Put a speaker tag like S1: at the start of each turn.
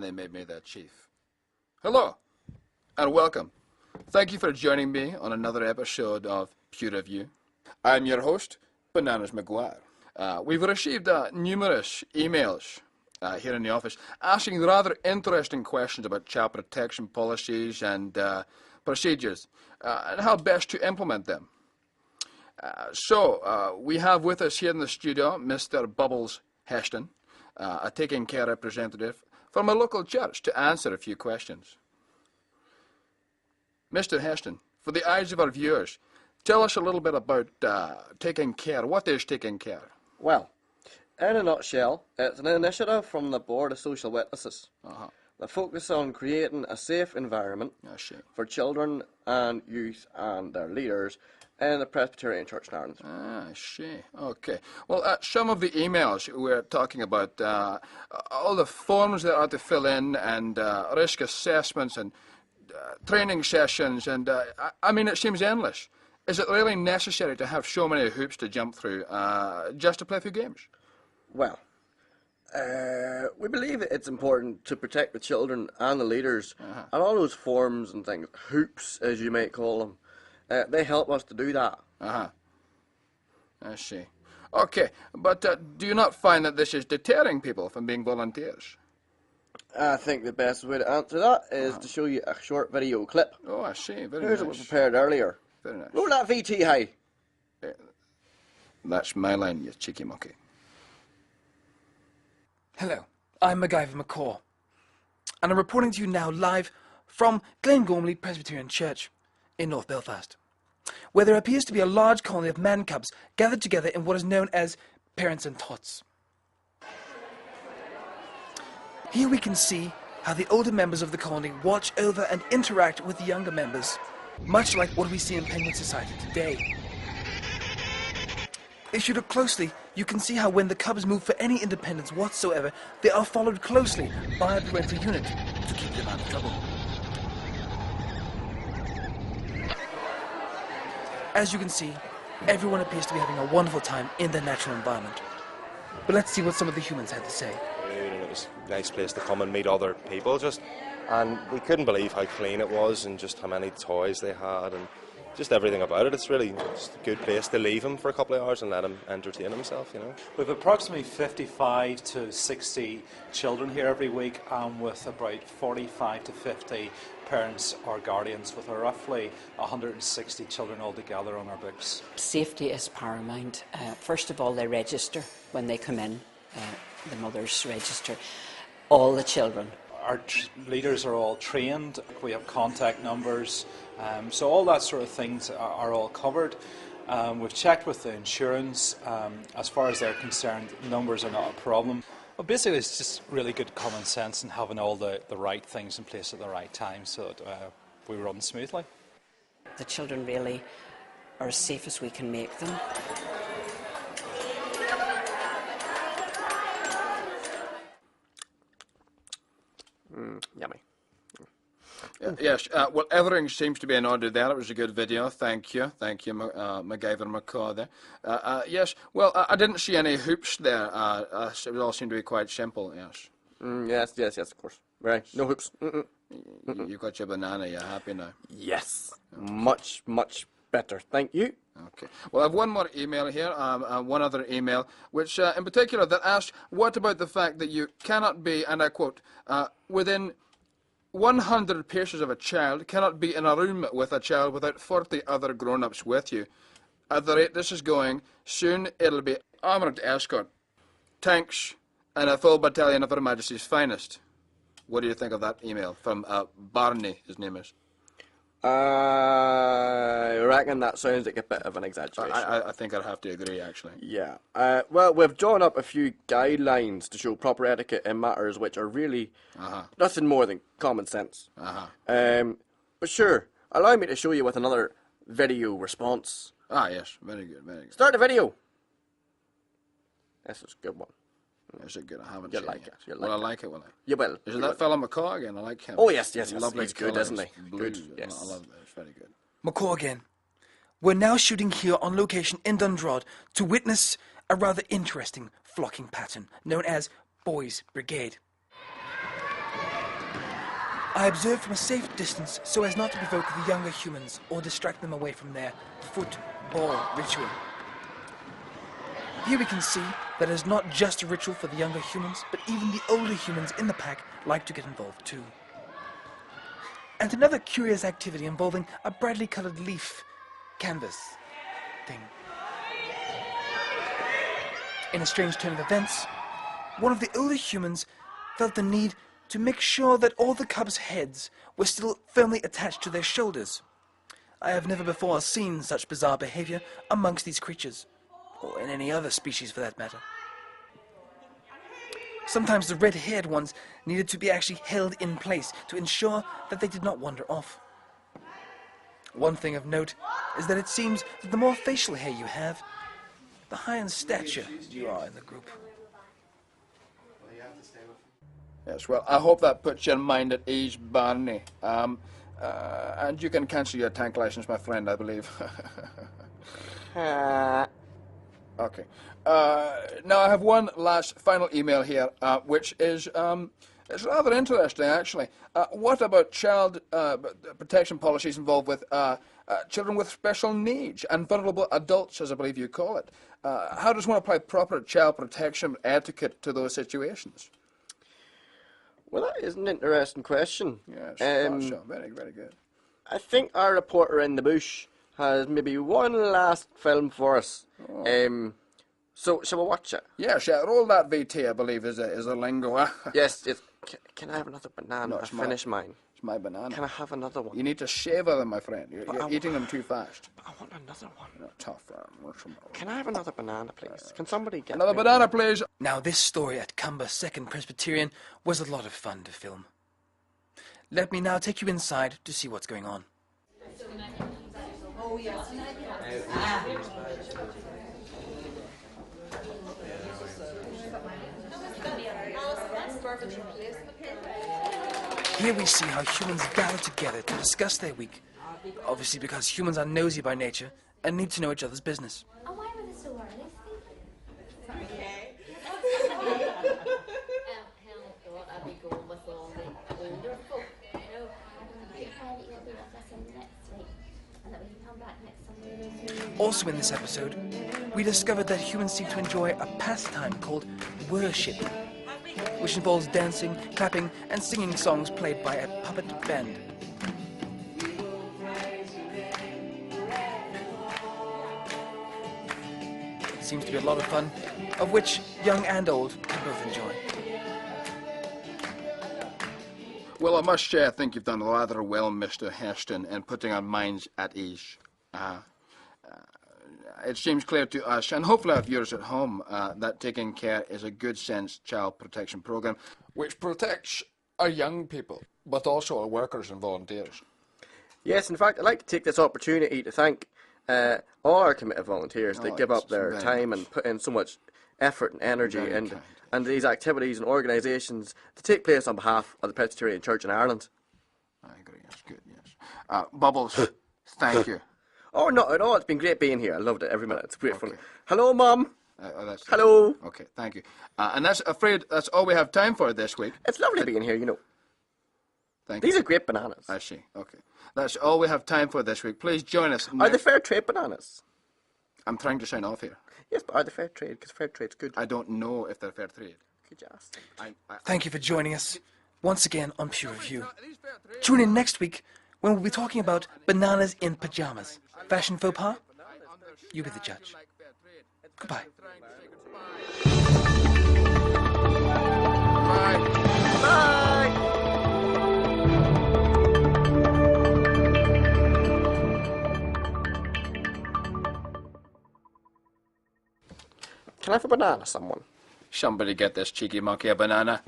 S1: they made me their chief. Hello, and welcome. Thank you for joining me on another episode of Pew Review. I'm your host, Bananas McGuire. We've received numerous emails here in the office asking rather interesting questions about child protection policies and procedures and how best to implement them. So we have with us here in the studio Mr. Bubbles Heston, a taking care representative from a local church, to answer a few questions. Mr. Heston, for the eyes of our viewers, tell us a little bit about taking care. What is taking care?
S2: Well, in a nutshell, it's an initiative from the Board of Social Witnesses that focus on creating a safe environment for children and youth and their leaders in the Presbyterian Church in Ireland.
S1: I see. Okay. Well, some of the emails we're talking about, all the forms that are to fill in and risk assessments and training sessions, and I mean, it seems endless. Is it really necessary to have so many hoops to jump through just to play a few games?
S2: Well, we believe it's important to protect the children and the leaders, and all those forms and things, hoops as you might call them, they help us to do that.
S1: I see. Okay, but do you not find that this is deterring people from being volunteers?
S2: I think the best way to answer that is to show you a short video clip.
S1: Oh, I see. Very
S2: Here's
S1: nice.
S2: what we prepared earlier.
S1: Very nice.
S2: Roll that VT high.
S1: That's my line, you cheeky monkey.
S3: Hello, I'm MacGyver McCaw, and I'm reporting to you now live from Glengormley Presbyterian Church in North Belfast, where there appears to be a large colony of man cubs gathered together in what is known as Parents and Tots. Here we can see how the older members of the colony watch over and interact with the younger members, much like what we see in penguin society today. If you look closely, you can see how when the cubs move for any independence whatsoever, they are followed closely by a parental unit to keep them out of trouble. As you can see, everyone appears to be having a wonderful time in their natural environment. But let's see what some of the humans had to say.
S4: It was a nice place to come and meet other people, and we couldn't believe how clean it was and just how many toys they had and just everything about it. It's really just a good place to leave him for a couple of hours and let him entertain himself, you know.
S5: We have approximately 55 to 60 children here every week, and with about 45 to 50 parents or guardians, with roughly 160 children altogether on our books.
S6: Safety is paramount. First of all, they register when they come in. The mothers register all the children.
S5: Our leaders are all trained. We have contact numbers. So all that sort of things are all covered. We've checked with the insurance. As far as they're concerned, numbers are not a problem. Well, basically, it's just really good common sense and having all the right things in place at the right time so that we run smoothly.
S6: The children really are as safe as we can make them.
S2: Yummy.
S1: Yes, well, everything seems to be in order there. It was a good video. Thank you, MacGyver McCaw there. Yes, well, I didn't see any hoops there. It all seemed to be quite simple, yes.
S2: Yes, of course. Right, no hoops.
S1: You got your banana, you're happy now?
S2: Yes, much better, thank you.
S1: Okay. Well, I have one more email here, one other email, which in particular that asks, what about the fact that you cannot be, and I quote, within 100 paces of a child, cannot be in a room with a child without 40 other grown-ups with you. At the rate this is going, soon it'll be armoured escort, tanks, and a full battalion of Her Majesty's finest. What do you think of that email from Barney, his name is?
S2: I reckon that sounds like a bit of an exaggeration.
S1: I think I'd have to agree, actually.
S2: Yeah. Well, we've drawn up a few guidelines to show proper etiquette in matters which are really nothing more than common sense. But sure, allow me to show you with another video response.
S1: Yes. Very good.
S2: Start the video. This is a good one.
S1: Is it good? I haven't
S2: You'll
S1: seen
S2: like
S1: it.
S2: it.
S1: Will I like it, will I?
S2: You will.
S1: Is it that fella McCaw again? I like him.
S2: Oh, yes.
S1: Lovely
S2: He's good,
S1: colours,
S2: isn't he?
S1: Blues.
S2: Good, yes.
S1: I love it. It's very good.
S3: McCaw again. We're now shooting here on location in Dundrod to witness a rather interesting flocking pattern known as Boys Brigade. I observe from a safe distance so as not to provoke the younger humans or distract them away from their football ritual. Here we can see that it is not just a ritual for the younger humans, but even the older humans in the pack like to get involved too. And another curious activity involving a brightly coloured leaf canvas thing. In a strange turn of events, one of the older humans felt the need to make sure that all the cubs' heads were still firmly attached to their shoulders. I have never before seen such bizarre behavior amongst these creatures, or in any other species for that matter. Sometimes the red-haired ones needed to be actually held in place to ensure that they did not wander off. One thing of note is that it seems that the more facial hair you have, the higher in stature you are in the group.
S1: Yes, well, I hope that puts your mind at ease, Barney. And you can cancel your tank license, my friend, I believe. Okay. Now I have one last final email here, which is it's rather interesting, actually. What about child protection policies involved with children with special needs and vulnerable adults, as I believe you call it? How does one apply proper child protection etiquette to those situations?
S2: Well, that is an interesting question.
S1: Yes, so. Very, very good.
S2: I think our reporter in the bush has maybe one last film for us. Oh. So, shall we watch it?
S1: Yes, yeah, roll that VT, I believe, is a lingo.
S2: Yes, can I have another banana?
S1: No,
S2: I finished mine.
S1: It's my banana.
S2: Can I have another one?
S1: You need to savor them, my friend. You're eating them too fast.
S2: But I want another one.
S1: No, tough.
S2: Can I have another banana, please? Can somebody get
S1: another banana, please?
S3: Now, this story at Cumber 2nd Presbyterian was a lot of fun to film. Let me now take you inside to see what's going on. Here we see how humans gather together to discuss their week, obviously because humans are nosy by nature and need to know each other's business.
S7: Oh, why were they so early? Okay. Helen thought I'd be going with all the older folk, you know. I pray that you'll be with us in next week and that we can come back next Sunday.
S3: Also in this episode, we discovered that humans seem to enjoy a pastime called worship, which involves dancing, clapping, and singing songs played by a puppet band. It seems to be a lot of fun, of which young and old can both enjoy.
S1: Well, I must say, I think you've done rather well, Mr. Heston, in putting our minds at ease. It seems clear to us, and hopefully our viewers at home, that Taking Care is a good sense child protection program which protects our young people, but also our workers and volunteers.
S2: Yes, in fact, I'd like to take this opportunity to thank all our committed volunteers that give up their time and put in so much effort and energy and these activities and organisations to take place on behalf of the Presbyterian Church in Ireland.
S1: I agree, that's good, yes. Bubbles, thank you.
S2: Oh, not at all. It's been great being here. I loved it every minute. It's great fun. Hello, Mum. Hello.
S1: Okay, thank you. And that's all we have time for this week.
S2: It's lovely being here, you know.
S1: Thank you.
S2: These are great bananas.
S1: I see. Okay. That's all we have time for this week. Please join us.
S2: Are they fair trade bananas?
S1: I'm trying to sign off here.
S2: Yes, but are they fair trade? Because fair trade's good.
S1: I don't know if they're fair trade.
S2: Could you ask?
S3: Thank you for joining us once again on Pure Review. Tune in next week when we'll be talking about bananas in pajamas. Fashion faux pas? You be the judge. Goodbye.
S1: Bye.
S2: Bye. Can I have a banana, someone?
S1: Somebody get this cheeky monkey a banana.